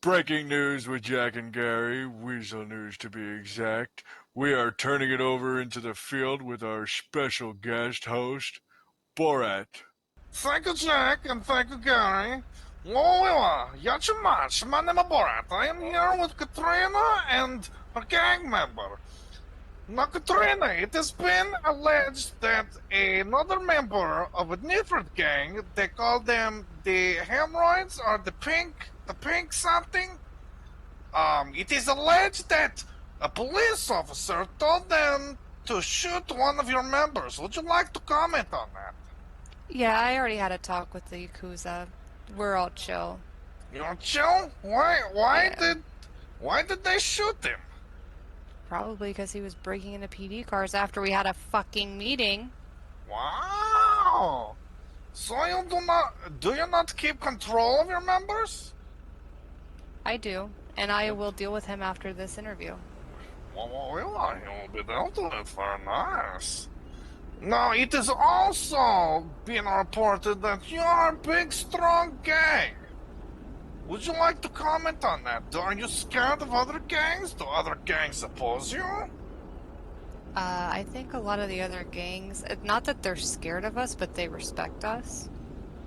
Breaking news with Jack and Gary, Weazel news to be exact. We are turning it over into the field with our special guest host, Borat. Thank you, Jack, and thank you, Gary. Yachimatch, my name is Borat. I am here with Katrina and her gang member. Now, Katrina, it has been alleged that another member of a different gang, they call them the hemorrhoids or the pink something. It is alleged that a police officer told them to shoot one of your members. Would you like to comment on that? Yeah, I already had a talk with the Yakuza. We're all chill. You're chill? Why Yeah. did they shoot him? Probably because he was breaking into PD cars after we had a fucking meeting. Wow. So do you not keep control of your members? I do, and I will deal with him after this interview. Well, you'll be dealt with. Very nice. Now, it is also been reported that you are a big, strong gang. Would you like to comment on that? Are you scared of other gangs? Do other gangs oppose you? I think a lot of the other gangs, not that they're scared of us, but they respect us.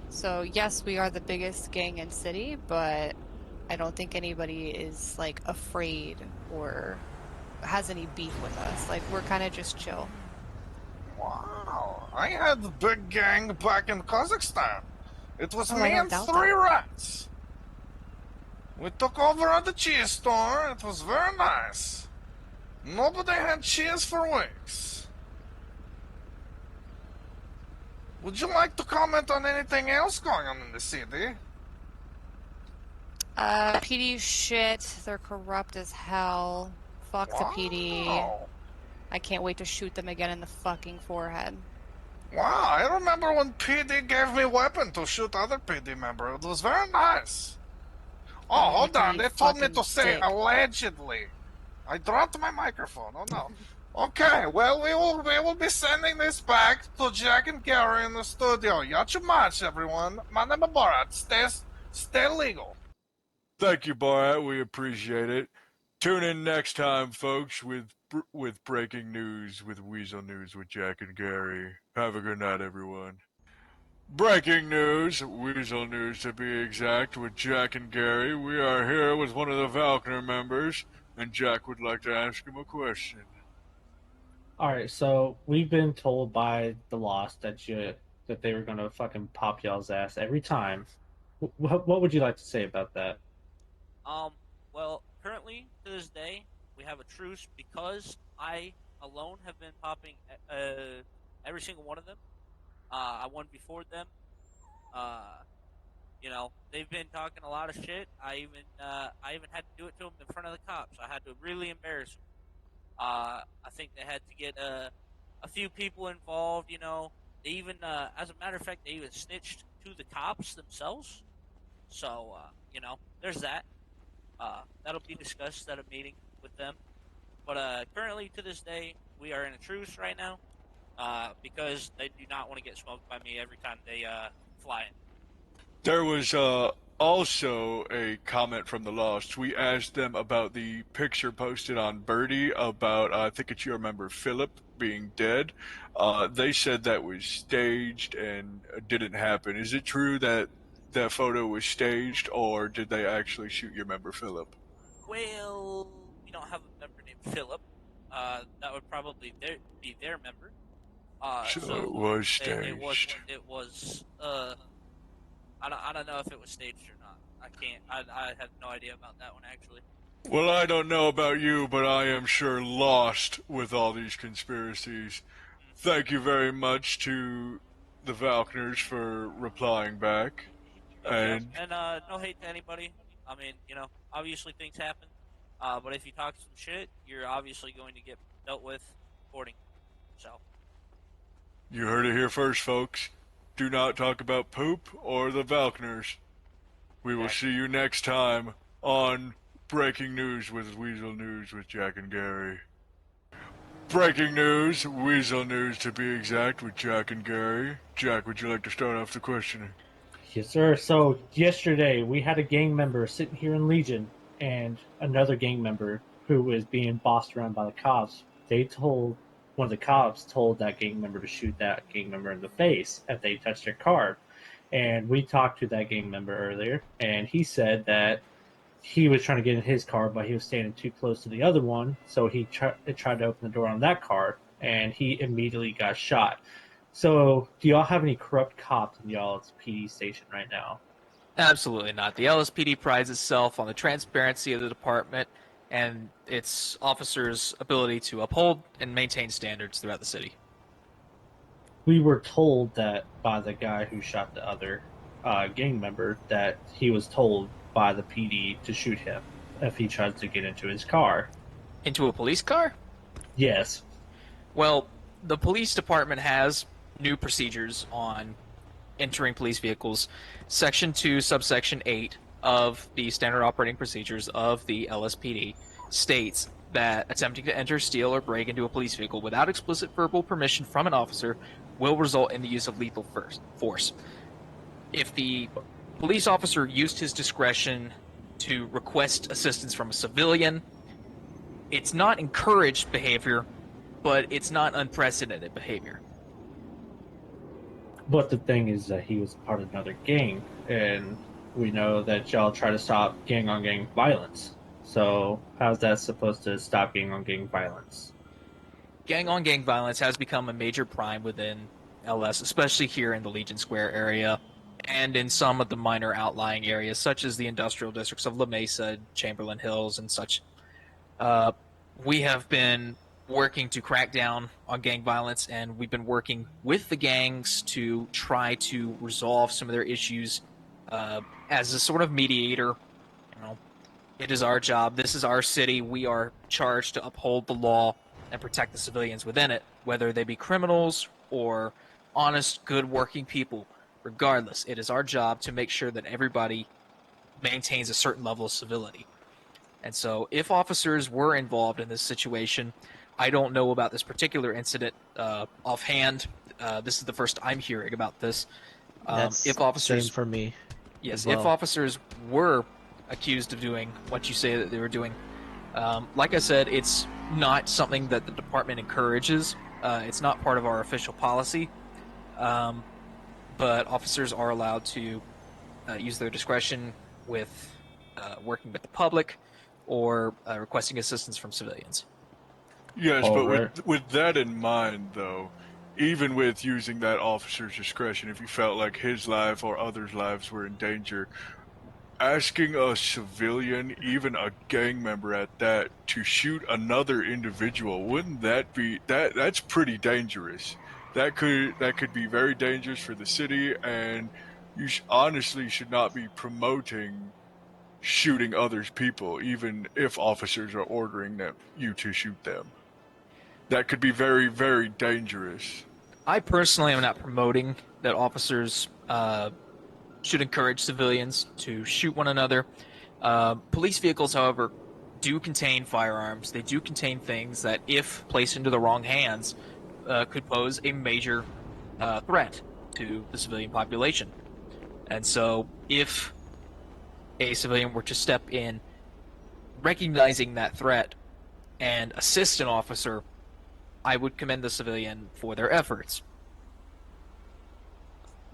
So yes, we are the biggest gang in city, but I don't think anybody is like afraid or has any beef with us. Like we're kind of just chill. Wow, I had a big gang back in Kazakhstan. It was Oh, me I don't and doubt three that. rats. We took over at the cheese store. It was very nice. Nobody had cheese for weeks. Would you like to comment on anything else going on in the city? PD shit. They're corrupt as hell. Fuck the PD. Wow. I can't wait to shoot them again in the fucking forehead. Wow, I remember when PD gave me a weapon to shoot other PD member. It was very nice. I'm Oh, gonna hold give on. you They told me fucking to say dick. allegedly. I dropped my microphone. Oh no. Okay, well we will be sending this back to Jack and Gary in the studio. Yachimatch, everyone. My name is Borat. Stay legal. Thank you, Borat. We appreciate it. Tune in next time, folks, with breaking news with Weazel news with Jack and Gary. Have a good night, everyone. Breaking news, Weasel news to be exact, with Jack and Gary. We are here with one of the Falconer members, and Jack would like to ask him a question. All right, so we've been told by the Lost that they were gonna fucking pop y'all's ass every time. What would you like to say about that? Um, well, currently to this day, we have a truce because I alone have been popping every single one of them. I won before them. Uh, they've been talking a lot of shit. I even had to do it to them in front of the cops. I had to really embarrass them. I think they had to get a few people involved. They even, as a matter of fact, they even snitched to the cops themselves. So, there's that. That'll be discussed at a meeting with them. But currently, to this day, we are in a truce right now because they do not want to get smoked by me every time they fly in. There was also a comment from the Lost. We asked them about the picture posted on Birdie about, I think it's you remember, Philip being dead. They said that was staged and didn't happen. Is it true that that photo was staged, or did they actually shoot your member Philip? Well, we don't have a member named Philip. That would probably be their member. So it So was it was staged. it was I don't know if it was staged or not. I can't. I have no idea about that one actually. Well, I don't know about you, but I am sure lost with all these conspiracies. Thank you very much to the Falconers for replying back. Yep. And And no hate to anybody. I mean, obviously things happen. But if you talk some shit, you're obviously going to get dealt with according. So, you heard it here first, folks. Do not talk about poop or the Falconers. We will exactly. see you next time on Breaking News with Weasel News with Jack and Gary. Breaking news, Weasel News to be exact, with Jack and Gary. Jack, would you like to start off the questioning? Yes, sir. So yesterday we had a gang member sitting here in Legion, and another gang member who was being bossed around by the cops. One of the cops told that gang member to shoot that gang member in the face if they touched their car. And we talked to that gang member earlier, and he said that he was trying to get in his car, but he was standing too close to the other one, so he tried to open the door on that car, and he immediately got shot. So, do y'all have any corrupt cops in y'all's PD station right now? Absolutely not. The LSPD prides itself on the transparency of the department and its officers' ability to uphold and maintain standards throughout the city. We were told that by the guy who shot the other gang member that he was told by the PD to shoot him if he tries to get into his car. Into a police car? Yes. Well, the police department has new procedures on entering police vehicles. Section 2, subsection 8 of the standard operating procedures of the LSPD states that attempting to enter, steal, or break into a police vehicle without explicit verbal permission from an officer will result in the use of lethal force. If the police officer used his discretion to request assistance from a civilian, it's not encouraged behavior, but it's not unprecedented behavior. But the thing is that he was part of another gang, and we know that y'all try to stop gang on gang violence. So, how's that supposed to stop gang on gang violence? Gang on gang violence has become a major crime within LS, especially here in the Legion Square area and in some of the minor outlying areas, such as the industrial districts of La Mesa, Chamberlain Hills, and such. We have been working to crack down on gang violence, and we've been working with the gangs to try to resolve some of their issues as a sort of mediator. You know, it is our job. This is our city. We are charged to uphold the law and protect the civilians within it, whether they be criminals or honest, good working people. Regardless, it is our job to make sure that everybody maintains a certain level of civility. And so, if officers were involved in this situation, I don't know about this particular incident offhand. This is the first I'm hearing about this. That's If officers, same for me. yes, as well. if officers were accused of doing what you say that they were doing, like I said, it's not something that the department encourages. It's not part of our official policy. But officers are allowed to use their discretion with working with the public or requesting assistance from civilians. Yes, All but right. with that in mind, though, even with using that officer's discretion, if he felt like his life or others' lives were in danger, asking a civilian, even a gang member at that, to shoot another individual, wouldn't that be that's pretty dangerous. That could be very dangerous for the city, and you honestly should not be promoting shooting others people, even if officers are ordering you to shoot them. That could be very, very dangerous. I personally am not promoting that officers should encourage civilians to shoot one another. Police vehicles, however, do contain firearms. They do contain things that, if placed into the wrong hands, could pose a major threat to the civilian population. And so, if a civilian were to step in, recognizing that threat, and assist an officer, I would commend the civilian for their efforts.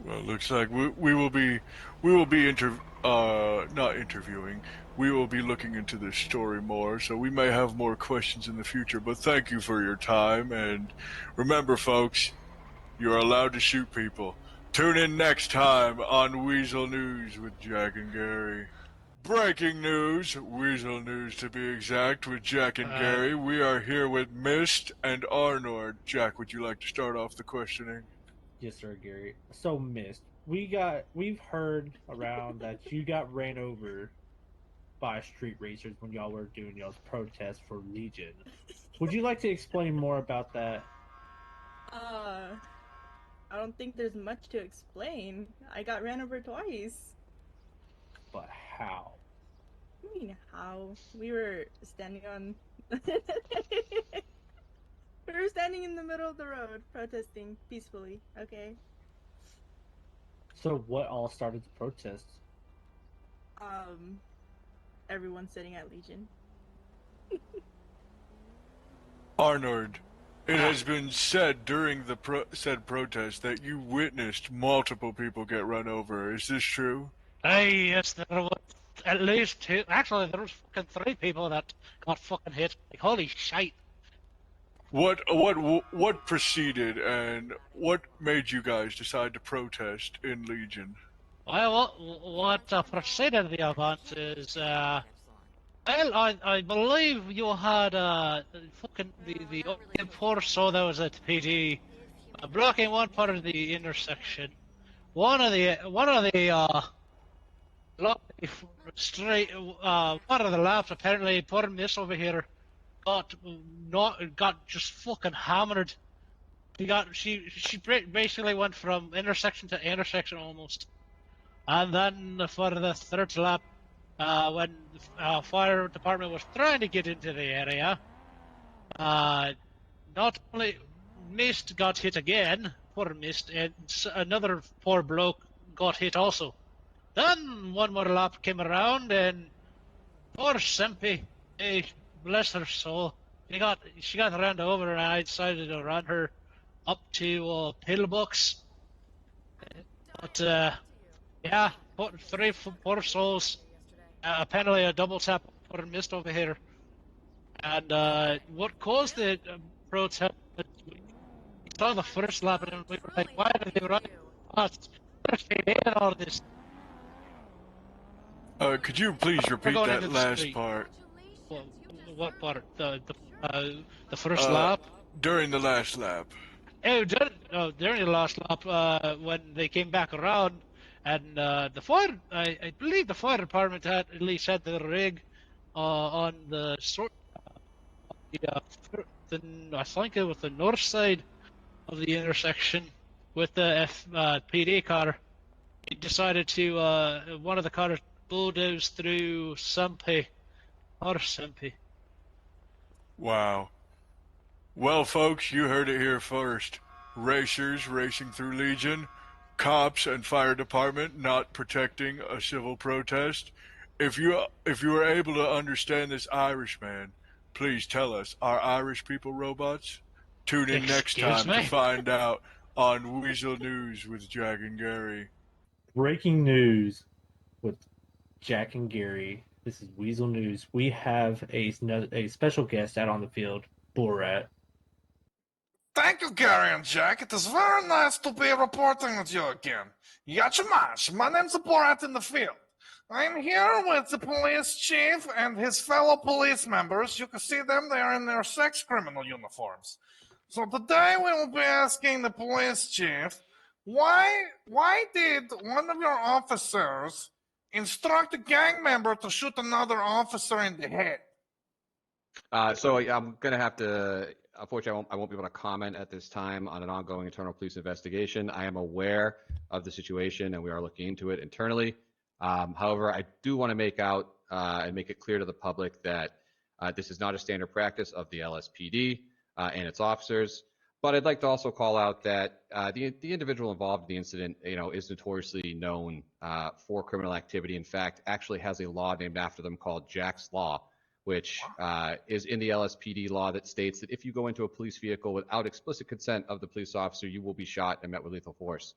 Well, it looks like we will be not interviewing. We will be looking into this story more, so we may have more questions in the future. But thank you for your time, and remember, folks, you're allowed to shoot people. Tune in next time on Weazel News with Jack and Gary. Breaking news, Weasel News to be exact, with Jack and Gary. We are here with Mist and Arnord. Jack, would you like to start off the questioning? Yes, sir, Gary. So, Mist, we've heard around that you got ran over by street racers when y'all were doing y'all's protest for Legion. Would you like to explain more about that? I don't think there's much to explain. I got ran over twice. But how? What do you mean how? We were standing on we were standing in the middle of the road protesting peacefully, okay? So what all started the protest? Everyone sitting at Legion. Arnold, it has been said during the said protest that you witnessed multiple people get run over. Is this true? Aye, yes, there was at least two. Actually, there was fucking three people that got fucking hit. Like, holy shite. What preceded and what made you guys decide to protest in Legion? Well, what preceded the event is, well, I believe you had fucking the force, so that was at PD, blocking one part of the intersection. Lo- straight one of the left apparently poor miss over here got just fucking hammered. She basically went from intersection to intersection almost. And then for the third lap, when the fire department was trying to get into the area, not only Mist got hit again, poor Mist, and another poor bloke got hit also. Then one more lap came around, and poor Simpy, bless her soul, she got ran over, and I decided to run her up to pillbox. But yeah, three poor souls. Apparently a double tap for missed over here. And what caused the protest? We saw the first lap, and we were like, "Why did they run fast? They did all this." Could you please We're repeat going that into the last street. part? Well, what part? The first Uh, lap. During the last lap. Oh, during the last lap, when they came back around, and the fire, I believe the fire department had at least had the rig on the sort, the, I think it was the north side of the intersection with the PD car. It decided to one of the cars bulldoze through Simpy or Simpy. Wow. Well, folks, you heard it here first. Racers racing through Legion, cops and fire department not protecting a civil protest. If you are able to understand this Irishman, please tell us, are Irish people robots? Tune in next Excuse time to me. find out on Weazel News with Jack and Gary. Breaking news with Jack and Gary. This is Weasel News. We have a special guest out on the field, Borat. Thank you, Gary and Jack. It is very nice to be reporting with you again. Yachamash, my name's Borat in the field. I'm here with the police chief and his fellow police members. You can see them, they are in their sex criminal uniforms. So today we will be asking the police chief, why did one of your officers instruct a gang member to shoot another officer in the head? So I'm going to have to, unfortunately, I won't be able to comment at this time on an ongoing internal police investigation. I am aware of the situation and we are looking into it internally. However, I do want to make out and make it clear to the public that this is not a standard practice of the LSPD and its officers. But I'd like to also call out that the individual involved in the incident, is notoriously known for criminal activity. In fact, actually has a law named after them called Jack's Law, which is in the LSPD law that states that if you go into a police vehicle without explicit consent of the police officer, you will be shot and met with lethal force.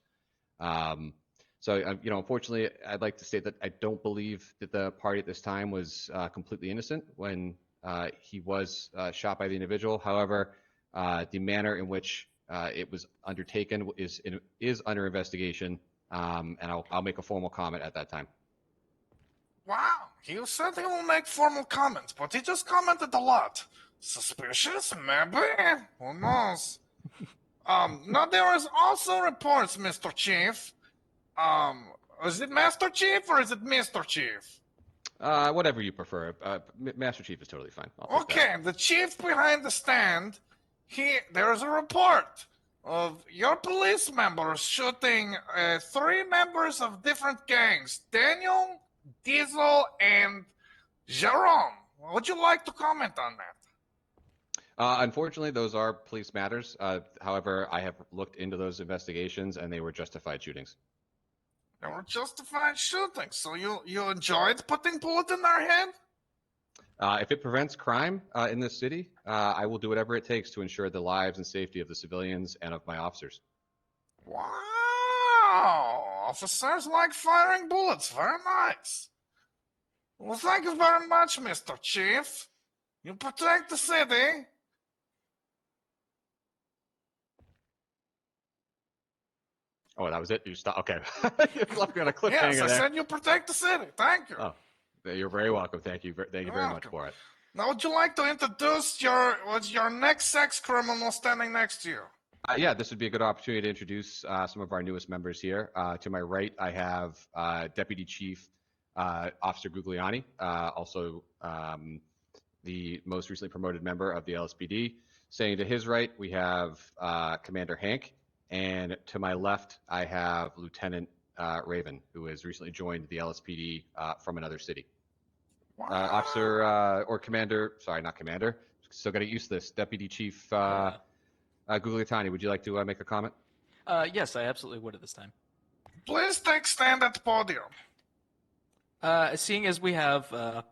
Unfortunately, I'd like to state that I don't believe that the party at this time was completely innocent when he was shot by the individual. However, the manner in which it was undertaken is under investigation, and I'll make a formal comment at that time. Wow, he said he will make formal comments, but he just commented a lot. Suspicious? Maybe? Who knows? Now there is also reports, Mr. Chief. Is it Master Chief or is it Mr. Chief? Whatever you prefer. Master Chief is totally fine. Okay, the chief behind the stand, there's a report of your police members shooting 3 members of different gangs, Daniel, Diesel, and Jerome. Would you like to comment on that? Unfortunately, those are police matters. However, I have looked into those investigations and they were justified shootings. They were justified shooting, so you enjoyed putting bullet in their head? If it prevents crime in this city, I will do whatever it takes to ensure the lives and safety of the civilians and of my officers. Wow! Officers like firing bullets. Very nice. Well, thank you very much, Mr. Chief. You protect the city. Oh, that was it? You stop? Okay. You left me on a cliffhanger Yes, I there. said you protect the city. Thank you. Oh, you're very welcome. Thank you. Thank you very much welcome. for it. Now, would you like to introduce your next sex criminal standing next to you? Yeah, this would be a good opportunity to introduce some of our newest members here. To my right, I have Deputy Chief Officer Gugliani, also the most recently promoted member of the LSPD. Saying to his right, we have Commander Hank, and to my left, I have Lieutenant Raven, who has recently joined the LSPD from another city. Wow. Officer or Commander, sorry, not Commander. Still got to get used to this. Deputy Chief Gugliani, would you like to make a comment? Yes, I absolutely would at this time. Please take stand at the podium. Seeing as we have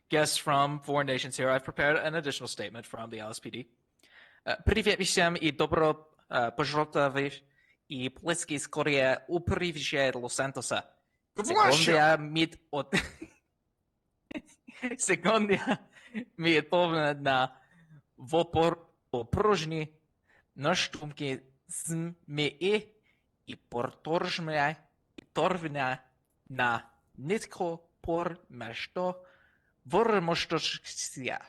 guests from foreign nations here, I've prepared an additional statement from the LSPD. Привет всем и добро пожаловать и полицейские скорее управление Лос-Анджелеса. Секунда ми отповедна на вопросни на штумки сме и порторжме и торвина на нитко пор место вормоштошся.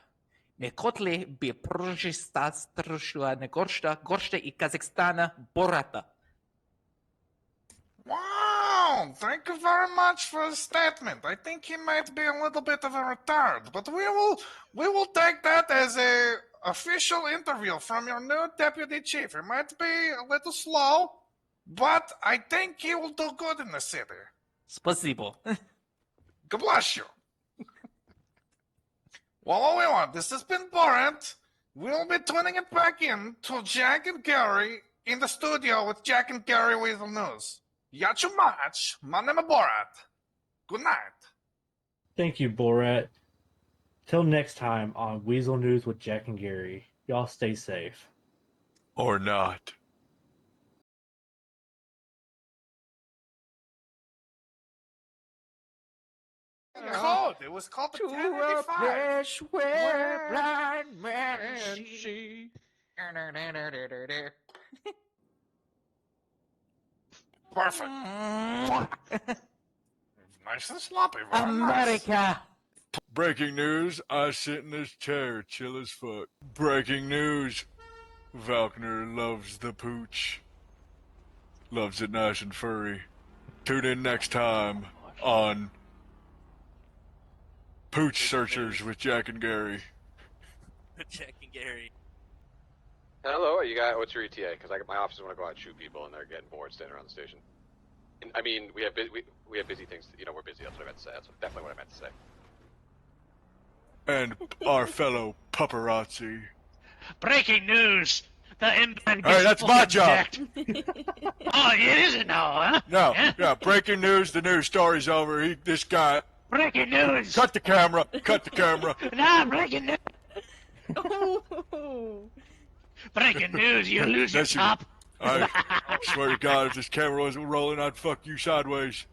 Не котли би прожиста струшила на горшта и Казахстана бората. Wow, thank you very much for the statement. I think he might be a little bit of a retard, but we will take that as a official interview from your new deputy chief. He might be a little slow, but I think he will do good in the city. Спасибо. God bless you. Well, all we want, this has been Borat. We'll be tuning it back in to Jack and Gary in the studio with Jack and Gary Weazel News. Yachu much. My name is Borat. Good night. Thank you, Borat. Till next time on Weasel News with Jack and Gary. Y'all stay safe. Or not. Code. It was called the 1085. Where blind man see. Perfect. Nice and sloppy. Very nice. America. Breaking news, I sit in this chair, chill as fuck. Breaking news, Valkner loves the pooch. Loves it nice and furry. Tune in next time on Pooch Searchers with Jack and Gary. Jack and Gary. Hello, you got what's your ETA? Because my officers want to go out and shoot people, and they're getting bored standing around the station. And, I mean, we have busy things. We're busy. That's what I meant to say. That's definitely what I meant to say. And our fellow paparazzi. Breaking news! The inbound Hey, that's my job. Oh, it isn't now, huh? No, Huh? yeah, breaking news, the news story's over. This guy, Breaking news! cut the camera, cut the camera. Nah, breaking news! Oh. Breaking news! You lose your That's you. top. I swear to God, if this camera wasn't rolling, I'd fuck you sideways.